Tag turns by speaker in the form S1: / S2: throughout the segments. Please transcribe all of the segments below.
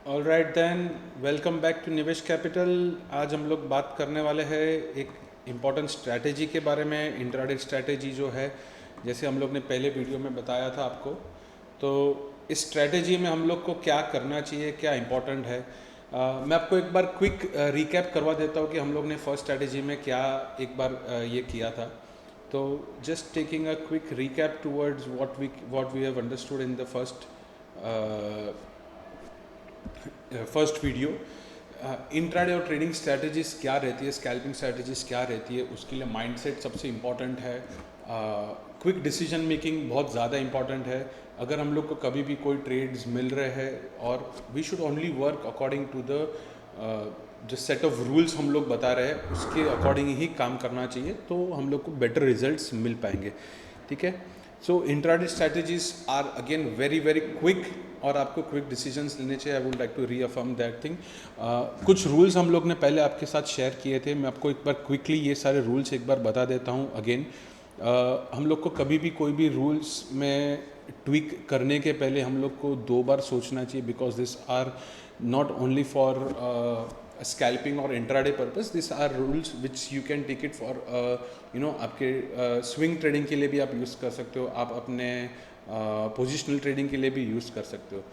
S1: All right then, welcome back to Nivesh Capital. आज हम लोग बात करने वाले हैं एक इम्पॉर्टेंट स्ट्रैटेजी के बारे में। इंट्राडे स्ट्रैटेजी जो है, जैसे हम लोग ने पहले वीडियो में बताया था आपको, तो इस स्ट्रैटेजी में हम लोग को क्या करना चाहिए, क्या इम्पोर्टेंट है। मैं आपको एक बार क्विक रिकैप करवा देता हूँ कि हम लोग ने फर्स्ट स्ट्रैटेजी में क्या एक बार ये किया था। तो just taking a quick recap towards what we have understood in the first video. Intraday और ट्रेडिंग स्ट्रैटेजीज क्या रहती है, स्कैल्पिंग स्ट्रैटेजीज क्या रहती है, उसके लिए माइंडसेट सबसे इम्पॉर्टेंट है। क्विक डिसीजन मेकिंग बहुत ज़्यादा इम्पॉर्टेंट है। अगर हम लोग को कभी भी कोई ट्रेड्स मिल रहे हैं और we should only work according to the जो सेट ऑफ रूल्स हम लोग बता रहे हैं उसके अकॉर्डिंग ही काम करना चाहिए, तो हम लोग को बेटर रिजल्ट्स मिल पाएंगे। ठीक है। So intraday strategies are again very very quick और आपको क्विक डिसीजंस लेने चाहिए। I would like to reaffirm that thing. कुछ रूल्स हम लोग ने पहले आपके साथ शेयर किए थे, मैं आपको एक बार क्विकली ये सारे रूल्स एक बार बता देता हूँ अगेन। हम लोग को कभी भी कोई भी रूल्स में ट्विक करने के पहले हम लोग को 2 बार सोचना चाहिए, because this are not only for scalping और intraday purpose, this are rules which you can take it for आपके स्विंग ट्रेडिंग के लिए भी आप यूज़ कर सकते हो, आप अपने पोजिशनल ट्रेडिंग के लिए भी यूज़ कर सकते हो।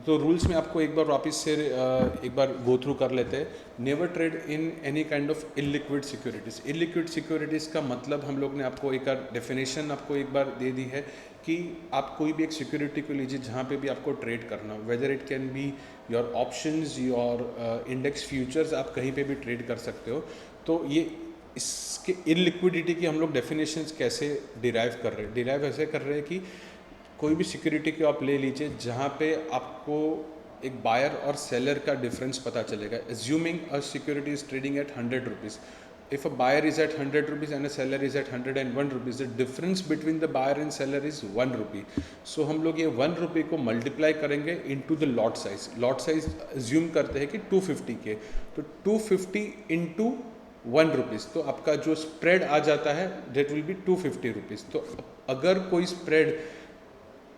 S1: तो रूल्स में आपको एक बार वापस से एक बार गो थ्रू कर लेते हैं। Never trade in any kind of illiquid securities. Illiquid securities का मतलब हम लोग ने आपको एक डेफिनेशन आपको एक बार दे दी है कि आप कोई भी एक सिक्योरिटी को लीजिए जहाँ पे भी आपको ट्रेड करना, whether it can be your options, your index futures, आप कहीं पे भी ट्रेड कर सकते हो। तो ये इसके इलिक्विडिटी की हम लोग डेफिनेशंस कैसे डिराइव कर रहे हैं, डिराइव ऐसे कर रहे हैं कि कोई भी सिक्योरिटी को आप ले लीजिए जहाँ पे आपको एक बायर और सेलर का डिफरेंस पता चलेगा। Assuming a security is trading at 100 rupees, if a buyer is at 100 rupees and a seller is at 101 rupees, the difference between the buyer and seller is 1 rupee. So हम लोग ये 1 रुपये को multiply करेंगे into the lot size. lot size assume करते हैं कि 250 के, तो 250 into 1 रुपीज़, तो आपका जो स्प्रेड आ जाता है that will be 250 रुपीज़। तो अगर कोई स्प्रेड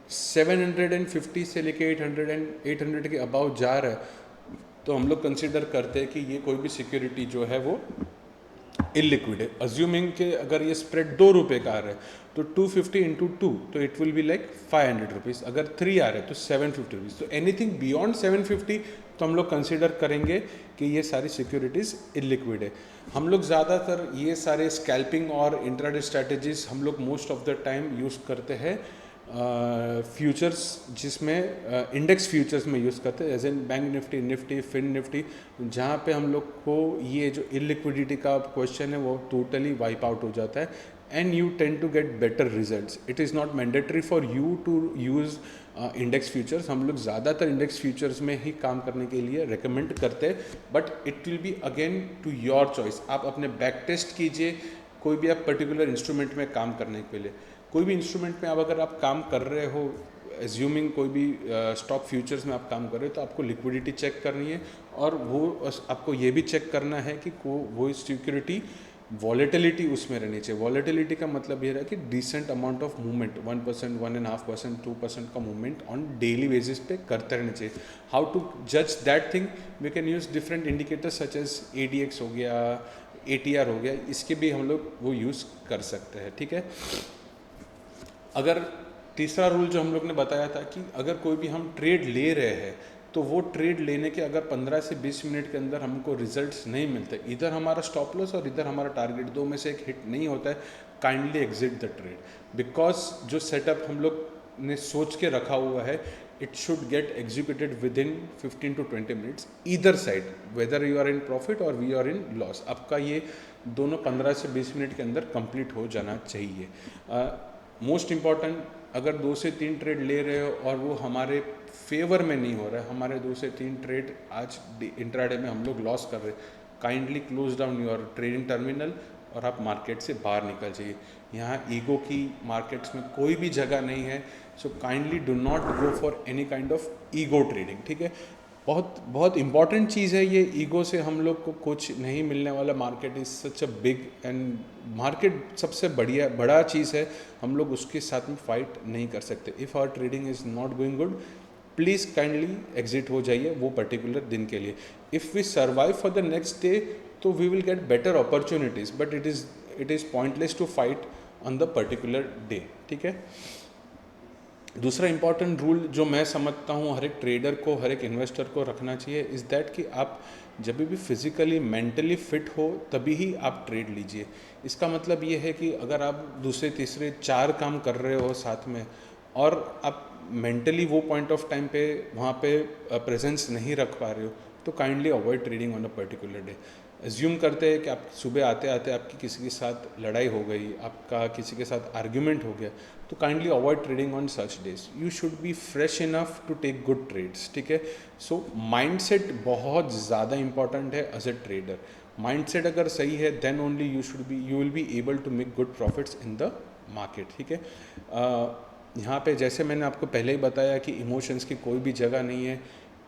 S1: 750 से लेके 800 के अबाउ जा रहा है, तो हम लोग कंसिडर करते हैं कि ये कोई भी सिक्योरिटी जो है वो इलिक्विड है। अज्यूमिंग के अगर ये स्प्रेड 2 रुपये का आ रहा है तो 250 इंटू 2, तो it will be like 500 rupees. अगर 3 आ रहे हैं तो 750 रुपीज़। तो एनीथिंग बियॉन्ड 750 तो हम लोग कंसिडर करेंगे कि ये सारी सिक्योरिटीज़ इलिक्विड है। हम लोग ज़्यादातर ये सारे स्कैल्पिंग और इंट्राडे स्ट्रैटेजीज हम लोग most of the time use करते हैं फ्यूचर्स, जिसमें इंडेक्स फ्यूचर्स में यूज़ करते हैं, as an Bank Nifty, Nifty, Fin Nifty, जहाँ पे हम लोग को ये जो इलिक्विडिटी का क्वेश्चन है वो टोटली वाइप आउट हो जाता है and you tend to get better results. It is not mandatory for you to use index futures. हम लोग ज़्यादातर इंडेक्स फ्यूचर्स में ही काम करने के लिए रिकमेंड करते हैं, but it will be again to your choice. आप अपने बैक टेस्ट कीजिए कोई भी आप पर्टिकुलर इंस्ट्रूमेंट में काम करने के लिए। कोई भी इंस्ट्रूमेंट में अब अगर आप काम कर रहे हो, एज्यूमिंग कोई भी स्टॉक फ्यूचर्स में आप काम कर रहे हो, तो आपको लिक्विडिटी चेक करनी है और वो आपको ये भी चेक करना है कि वो सिक्योरिटी वॉलेटिलिटी उसमें रहनी चाहिए। वॉलेटिलिटी का मतलब ये रहा कि डिसेंट अमाउंट ऑफ मूवमेंट, 1%, 1.5%, 2% का मूवमेंट ऑन डेली बेसिस पे करते रहने चाहिए। हाउ टू जज that thing, we can use different indicators such as ADX हो गया, ATR हो गया, इसके भी हम लोग वो यूज़ कर सकते हैं। ठीक है। अगर तीसरा रूल जो हम लोग ने बताया था कि अगर कोई भी हम ट्रेड ले रहे हैं तो वो ट्रेड लेने के अगर 15 से 20 मिनट के अंदर हमको रिजल्ट्स नहीं मिलते, इधर हमारा स्टॉप लॉस और इधर हमारा टारगेट, दो में से एक हिट नहीं होता है, kindly exit the trade. Because जो सेटअप हम लोग ने सोच के रखा हुआ है, it should get executed within 15 to 20 minutes either side, whether you are in profit और वी आर इन लॉस। आपका ये दोनों 15 से 20 मिनट के अंदर कंप्लीट हो जाना चाहिए। मोस्ट इम्पॉर्टेंट, अगर 2 से 3 ट्रेड ले रहे हो और वो हमारे फेवर में नहीं हो रहा है, हमारे 2 से 3 ट्रेड आज इंट्राडे में हम लोग लॉस कर रहे हैं, kindly close down your trading terminal और आप मार्केट से बाहर निकल जाइए। यहाँ ईगो की मार्केट्स में कोई भी जगह नहीं है। So kindly do not go for any kind of ego trading. ठीक है। बहुत बहुत इंपॉर्टेंट चीज़ है ये। ईगो से हम लोग को कुछ नहीं मिलने वाला। Market is such a big and market सबसे बड़ा चीज़ है, हम लोग उसके साथ में फाइट नहीं कर सकते। If our trading is not going good, please kindly exit हो जाइए वो पर्टिकुलर दिन के लिए. If we survive for the next day तो we will get better opportunities, but it is pointless to fight on the particular day. ठीक है. दूसरा इंपॉर्टेंट रूल जो मैं समझता हूँ हर एक ट्रेडर को, हर एक इन्वेस्टर को रखना चाहिए इज़ दैट कि आप जब भी फिज़िकली मेंटली फिट हो तभी ही आप ट्रेड लीजिए. इसका मतलब ये है कि अगर आप दूसरे तीसरे 4 काम कर रहे हो साथ में और आप मेंटली वो पॉइंट ऑफ टाइम पे वहाँ पे प्रेजेंस नहीं रख पा रहे हो तो kindly avoid trading on a particular day. Assume करते हैं कि आप सुबह आते आते आपकी किसी के साथ लड़ाई हो गई, आपका किसी के साथ आर्ग्यूमेंट हो गया, तो kindly avoid trading on such days. You should be fresh enough to take good trades. ठीक है. सो माइंडसेट बहुत ज़्यादा इंपॉर्टेंट है एज ए ट्रेडर. माइंडसेट अगर सही है then only you will be able to make good profits in the market. ठीक है. यहाँ पे जैसे मैंने आपको पहले ही बताया कि इमोशंस की कोई भी जगह नहीं है.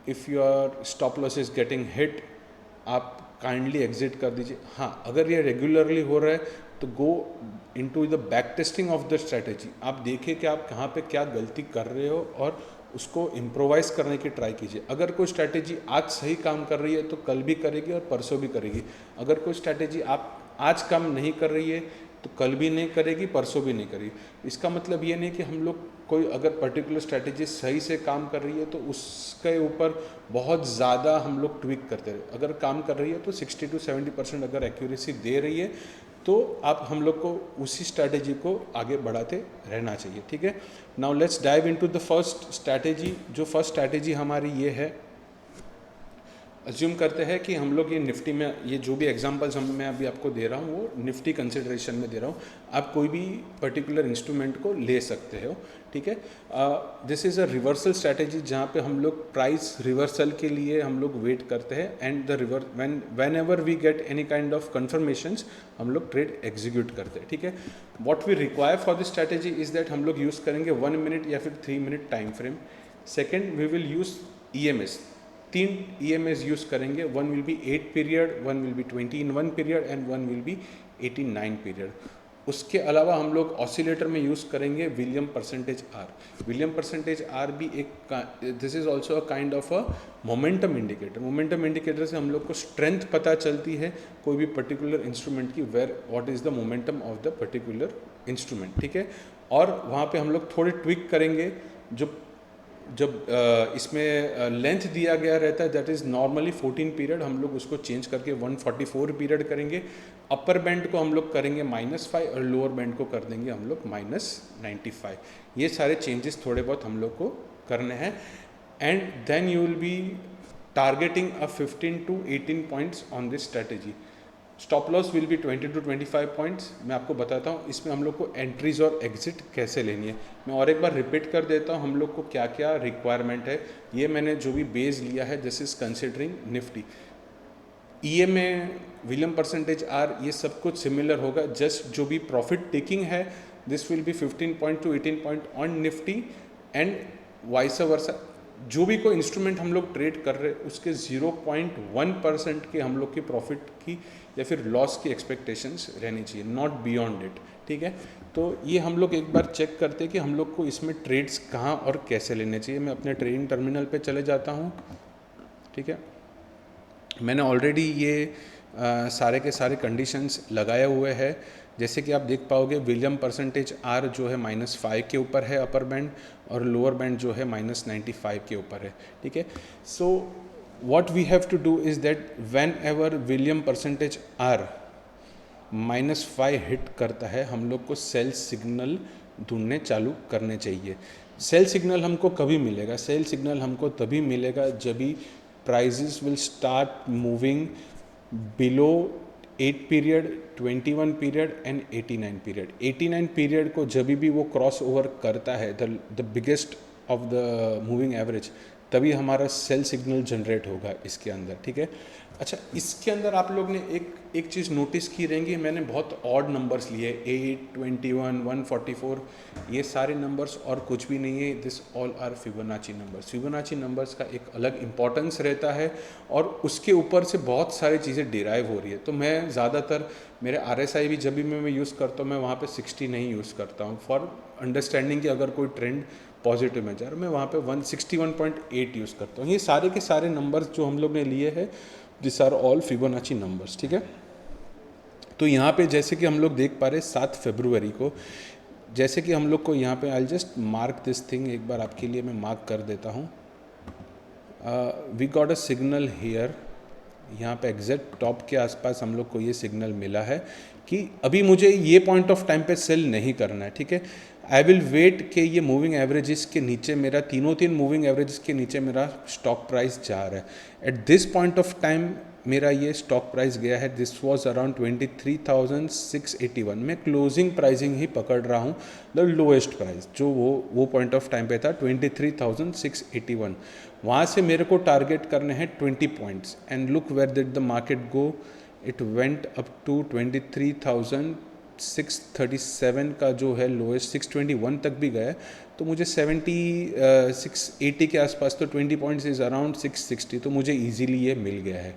S1: If your stop loss is getting hit, आप काइंडली एग्जिट कर दीजिए. हाँ, अगर ये रेगुलरली हो रहा है तो go into the back testing of the strategy. आप देखिए कि आप कहाँ पे क्या गलती कर रहे हो और उसको इम्प्रोवाइज़ करने की ट्राई कीजिए. अगर कोई स्ट्रैटेजी आज सही काम कर रही है तो कल भी करेगी और परसों भी करेगी. अगर कोई स्ट्रैटेजी आप आज काम नहीं कर रही है तो कल भी नहीं करेगी, परसों भी नहीं करेगी. इसका मतलब ये नहीं कि हम लोग कोई अगर पर्टिकुलर स्ट्रैटेजी सही से काम कर रही है तो उसके ऊपर बहुत ज़्यादा हम लोग ट्विक करते रहे. अगर काम कर रही है तो 60 to 70% अगर एक्यूरेसी दे रही है तो आप हम लोग को उसी स्ट्रैटेजी को आगे बढ़ाते रहना चाहिए. ठीक है. Now let's dive into the first strategy. जो फर्स्ट स्ट्रैटेजी हमारी ये है, अज्यूम करते हैं कि हम लोग ये निफ्टी में, ये जो भी एग्जांपल्स मैं अभी आपको दे रहा हूँ वो निफ्टी कंसिडरेशन में दे रहा हूँ. आप कोई भी पर्टिकुलर इंस्ट्रूमेंट को ले सकते हो. ठीक है. This is a reversal strategy जहाँ पे हम लोग प्राइस रिवर्सल के लिए हम लोग वेट करते हैं and the whenever we get any kind of confirmations हम लोग ट्रेड एग्जीक्यूट करते हैं. ठीक है. What we require for this strategy is that हम लोग यूज़ करेंगे 1 मिनट या फिर 3 minute time frame. Second, we will use EMS. 3 EMS use करेंगे. One will be 8 period, one will be 21 period and one will be 89 period. उसके अलावा हम लोग ऑसिलेटर में यूज़ करेंगे William percentage R. William percentage R भी एक, this is also a kind of a momentum indicator. Momentum indicator से हम लोग को स्ट्रेंथ पता चलती है कोई भी पर्टिकुलर इंस्ट्रूमेंट की, where what is the momentum of the particular instrument. ठीक है. और वहाँ पे हम लोग थोड़े ट्विक करेंगे. जब इसमें लेंथ दिया गया रहता है दैट इज़ नॉर्मली 14 पीरियड, हम लोग उसको चेंज करके 144 पीरियड करेंगे. अपर बैंड को हम लोग करेंगे -5 और लोअर बैंड को कर देंगे हम लोग -95. ये सारे चेंजेस थोड़े बहुत हम लोग को करने हैं. And then you will be targeting a 15 to 18 points on this strategy. Stop loss will be 20 to 25 points. मैं आपको बताता हूँ इसमें हम लोग को एंट्रीज और एग्जिट कैसे लेनी है. मैं और एक बार रिपीट कर देता हूँ हम लोग को क्या क्या रिक्वायरमेंट है. ये मैंने जो भी बेस लिया है this is considering Nifty. EMA, William percentage R, ये सब कुछ सिमिलर होगा. जस्ट जो भी प्रॉफिट टेकिंग है this will be 15 point to 18 point on Nifty and vice versa. जो भी कोई इंस्ट्रूमेंट हम लोग ट्रेड कर रहे हैं उसके 0.1% की हम लोग की प्रॉफिट की या फिर लॉस की एक्सपेक्टेशंस रहनी चाहिए, नॉट बियॉन्ड इट. ठीक है. तो ये हम लोग एक बार चेक करते हैं कि हम लोग को इसमें ट्रेड्स कहाँ और कैसे लेने चाहिए. मैं अपने ट्रेडिंग टर्मिनल पे चले जाता हूँ. ठीक है. मैंने ऑलरेडी ये सारे के सारे कंडीशंस लगाए हुए हैं. जैसे कि आप देख पाओगे विलियम परसेंटेज आर जो है -5 के ऊपर है अपर बैंड और लोअर बैंड जो है -95 के ऊपर है. ठीक है. सो what we have to do is that whenever William percentage R -5 hit करता है हम लोग को सेल सिग्नल ढूंढने चालू करने चाहिए. सेल सिग्नल हमको कभी मिलेगा? सेल सिग्नल हमको तभी मिलेगा जब भी prices will start moving below 8 period, 21 period and 89 period. 89 period को जब भी वो क्रॉस ओवर करता है the biggest of the moving average, तभी हमारा सेल सिग्नल जनरेट होगा इसके अंदर. ठीक है. अच्छा, इसके अंदर आप लोग ने एक चीज़ नोटिस की रहेंगी, मैंने बहुत ऑड नंबर्स लिए, 8, 21, 144, ये सारे नंबर्स और कुछ भी नहीं है. This all are Fibonacci numbers. Fibonacci numbers का एक अलग इंपॉर्टेंस रहता है और उसके ऊपर से बहुत सारी चीज़ें डिराइव हो रही है. तो मैं ज़्यादातर मेरे RSI भी जब भी मैं यूज़ करता हूँ मैं वहाँ पे 60 नहीं यूज़ करता हूँ फॉर अंडरस्टैंडिंग कि अगर कोई ट्रेंड पॉजिटिव में जा रहा है, मैं वहाँ पे 161.8 यूज़ करता हूँ। ये सारे के सारे नंबर्स जो हम लोग ने लिए हैं, this are all Fibonacci numbers, ठीक है। तो यहाँ पे जैसे कि हम लोग देख पा रहे 7 फरवरी को, जैसे कि हम लोग को यहाँ पे I just mark this thing, एक बार आपके लिए मैं मार्क कर देता हूँ। We got a signal here, यहाँ पे एग्जैक्ट टॉप के आसपास हम लोग को ये सिग्नल मिला है कि अभी मुझे ये पॉइंट ऑफ टाइम पे सेल नहीं करना है, ठीक है। आई विल वेट कि ये मूविंग एवरेजेस के नीचे मेरा तीन मूविंग एवरेजेस के नीचे मेरा स्टॉक प्राइस जा रहा है। At this point of time मेरा ये स्टॉक प्राइस गया है, दिस वाज अराउंड 23,681। मैं क्लोजिंग प्राइसिंग ही पकड़ रहा हूँ, द लोएस्ट प्राइस जो वो पॉइंट ऑफ टाइम पे था 23,681। वहाँ से मेरे को टारगेट करने हैं 20 points, and look where did the market go, it went up to 23,637 का जो है लोएस्ट 621 तक भी गया। तो मुझे 680 के आसपास, तो 20 पॉइंट्स इज़ अराउंड 660, तो मुझे इजीली ये मिल गया है,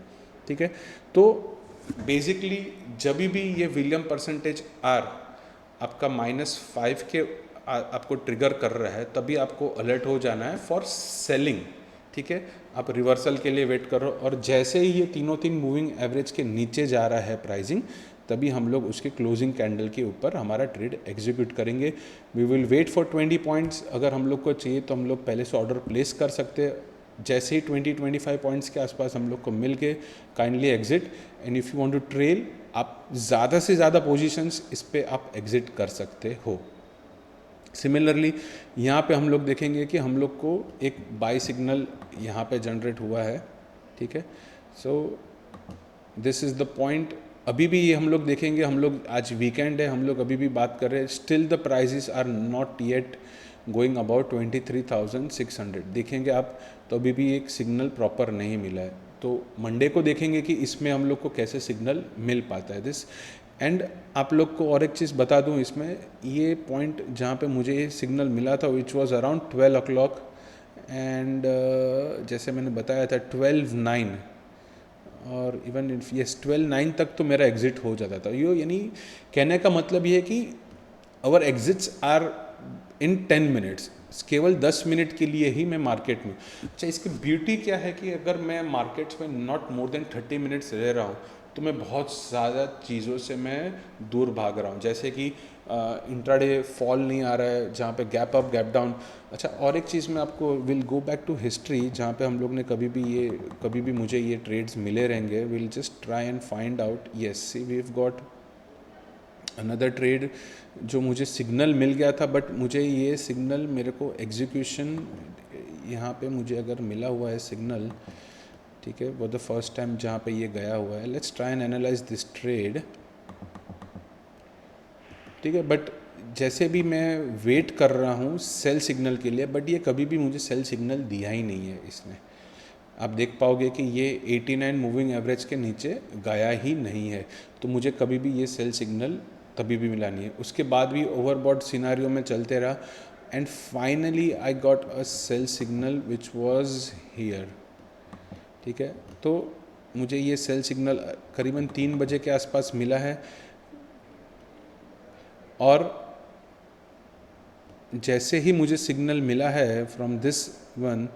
S1: ठीक है। तो बेसिकली जब भी ये विलियम परसेंटेज आर आपका -5 के आपको ट्रिगर कर रहा है, तभी आपको अलर्ट हो जाना है फॉर सेलिंग, ठीक है। आप रिवर्सल के लिए वेट करो, और जैसे ही ये तीन मूविंग एवरेज के नीचे जा रहा है प्राइसिंग, तभी हम लोग उसके क्लोजिंग कैंडल के ऊपर हमारा ट्रेड एग्जीक्यूट करेंगे। We will wait for 20 points, अगर हम लोग को चाहिए तो हम लोग पहले से ऑर्डर प्लेस कर सकते हैं। जैसे ही 20-25 पॉइंट्स के आसपास हम लोग को मिल के kindly exit, and if you want to trail, आप ज़्यादा से ज़्यादा पोजीशंस इस पे आप एग्जिट कर सकते हो। सिमिलरली यहाँ पे हम लोग देखेंगे कि हम लोग को एक बाय सिग्नल यहाँ पे जनरेट हुआ है, ठीक है। So this is the point. अभी भी ये हम लोग देखेंगे, हम लोग आज वीकेंड है, हम लोग अभी भी बात कर रहे हैं, still the prices are not yet going about 23,600 देखेंगे आप, तो अभी भी एक सिग्नल प्रॉपर नहीं मिला है। तो मंडे को देखेंगे कि इसमें हम लोग को कैसे सिग्नल मिल पाता है दिस। एंड आप लोग को और एक चीज़ बता दूं, इसमें ये पॉइंट जहाँ पे मुझे ये सिग्नल मिला था which was around 12 o'clock, and जैसे मैंने बताया था 12:09, और इवन यस 12:09 तक तो मेरा एग्जिट हो जाता था। यो यानी कहने का मतलब ये है कि our exits are in 10 minutes, केवल 10 मिनट के लिए ही मैं मार्केट में। अच्छा, इसकी ब्यूटी क्या है कि अगर मैं मार्केट्स में नॉट मोर देन 30 मिनट्स रह रहा हूँ, तो मैं बहुत ज़्यादा चीज़ों से मैं दूर भाग रहा हूँ, जैसे कि इंट्राडे फॉल नहीं आ रहा है, जहाँ पे गैप अप गैप डाउन। अच्छा, और एक चीज़ मैं आपको will go back to history, जहाँ पे हम लोग ने कभी भी मुझे ये ट्रेड्स मिले रहेंगे। Will just try and find out. Yes, see we have got another trade जो मुझे सिग्नल मिल गया था, बट मुझे ये सिग्नल मेरे को एग्जीक्यूशन यहाँ पे मुझे अगर मिला हुआ है सिग्नल, ठीक है, वो द फर्स्ट टाइम जहाँ पे ये गया हुआ है। Let's try and analyse this trade, ठीक है। बट जैसे भी मैं वेट कर रहा हूँ सेल सिग्नल के लिए, बट ये कभी भी मुझे सेल सिग्नल दिया ही नहीं है इसने। आप देख पाओगे कि ये 89 मूविंग एवरेज के नीचे गया ही नहीं है, तो मुझे कभी भी ये सेल सिग्नल तभी भी मिला नहीं है। उसके बाद भी ओवरबॉट सिनारियो में चलते रहा, and finally I got a sell signal which was here, ठीक है। तो मुझे ये सेल सिग्नल करीबन 3 बजे के आसपास मिला है, और जैसे ही मुझे सिग्नल मिला है from this one,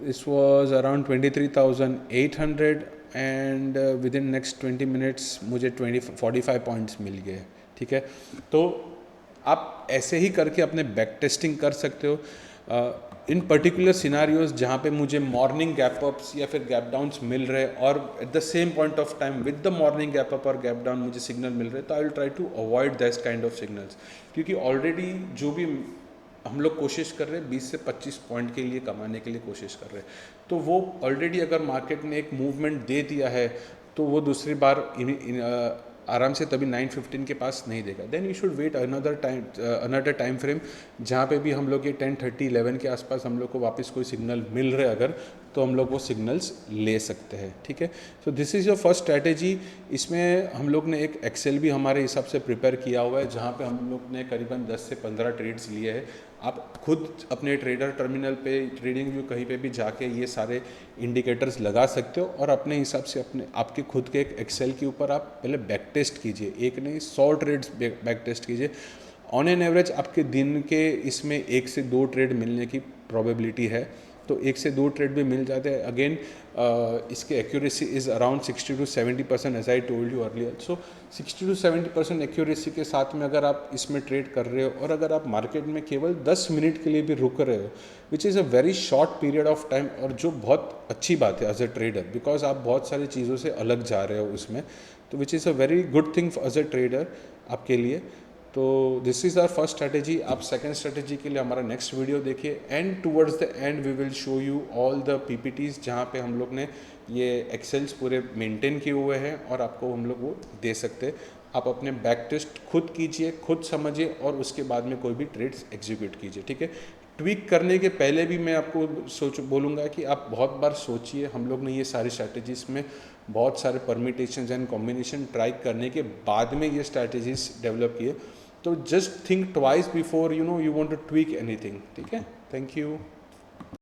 S1: this was around 23,800, and with in next 20 minutes मुझे 45 पॉइंट्स मिल गए, ठीक है। तो आप ऐसे ही करके अपने बैक टेस्टिंग कर सकते हो इन पर्टिकुलर सिनारियोज जहाँ पे मुझे मॉर्निंग गैप अप्स या फिर गैप डाउन्स मिल रहे, और at the same point of time with the morning gap up और गैप डाउन मुझे सिग्नल मिल रहे, तो I will try to avoid that kind of signals. क्योंकि ऑलरेडी जो भी हम लोग कोशिश कर रहे हैं 20 से 25 पॉइंट के लिए कमाने के लिए कोशिश कर रहे हैं, तो वो ऑलरेडी अगर मार्केट ने एक मूवमेंट दे दिया है, तो वो दूसरी बार आराम से तभी 9:15 के पास नहीं देगा। Then you should wait another time frame, जहाँ पे भी हम लोग ये 10:30 11 के आसपास हम लोग को वापस कोई सिग्नल मिल रहे अगर, तो हम लोग वो सिग्नल्स ले सकते हैं, ठीक है। So this is your first strategy. इसमें हम लोग ने एक एक्सेल भी हमारे हिसाब से प्रिपेयर किया हुआ है, जहाँ पे हम लोग ने करीबन 10 से 15 ट्रेड्स लिए हैं। आप खुद अपने ट्रेडर टर्मिनल पे, ट्रेडिंग व्यू कहीं पे भी जाके ये सारे इंडिकेटर्स लगा सकते हो, और अपने हिसाब से आपके खुद के एक एक्सेल के ऊपर आप पहले बैक टेस्ट कीजिए, एक नहीं 100 ट्रेड्स बैक टेस्ट कीजिए। ऑन एन एवरेज आपके दिन के इसमें 1 से 2 ट्रेड मिलने की प्रोबेबिलिटी है, तो 1 से 2 ट्रेड भी मिल जाते हैं। अगेन इसके accuracy is around 60 to 70% as I told you earlier. So 60 to 70% accuracy के साथ में अगर आप इसमें ट्रेड कर रहे हो और अगर आप मार्केट में केवल 10 मिनट के लिए भी रुक रहे हो, विच is a very short period of time, और जो बहुत अच्छी बात है एज अ ट्रेडर, बिकॉज आप बहुत सारी चीज़ों से अलग जा रहे हो उसमें, तो which is a very good thing as a trader आपके लिए। तो this is our first strategy. आप सेकंड स्ट्रैटेजी के लिए हमारा नेक्स्ट वीडियो देखिए, and towards the end we will show you all the PPTs जहाँ पे हम लोग ने ये एक्सेल्स पूरे मेंटेन किए हुए हैं और आपको हम लोग वो दे सकते हैं। आप अपने बैक टेस्ट खुद कीजिए, खुद समझिए, और उसके बाद में कोई भी ट्रेड्स एग्जीक्यूट कीजिए, ठीक है। ट्वीक करने के पहले भी मैं आपको बोलूँगा कि आप बहुत बार सोचिए। हम लोग ने ये सारी स्ट्रैटेजीज में बहुत सारे परमिटेशंस एंड कॉम्बिनेशन ट्राई करने के बाद में ये स्ट्रैटेजीज डेवलप किए, तो just think twice before you want to tweak anything, ठीक है। Thank you.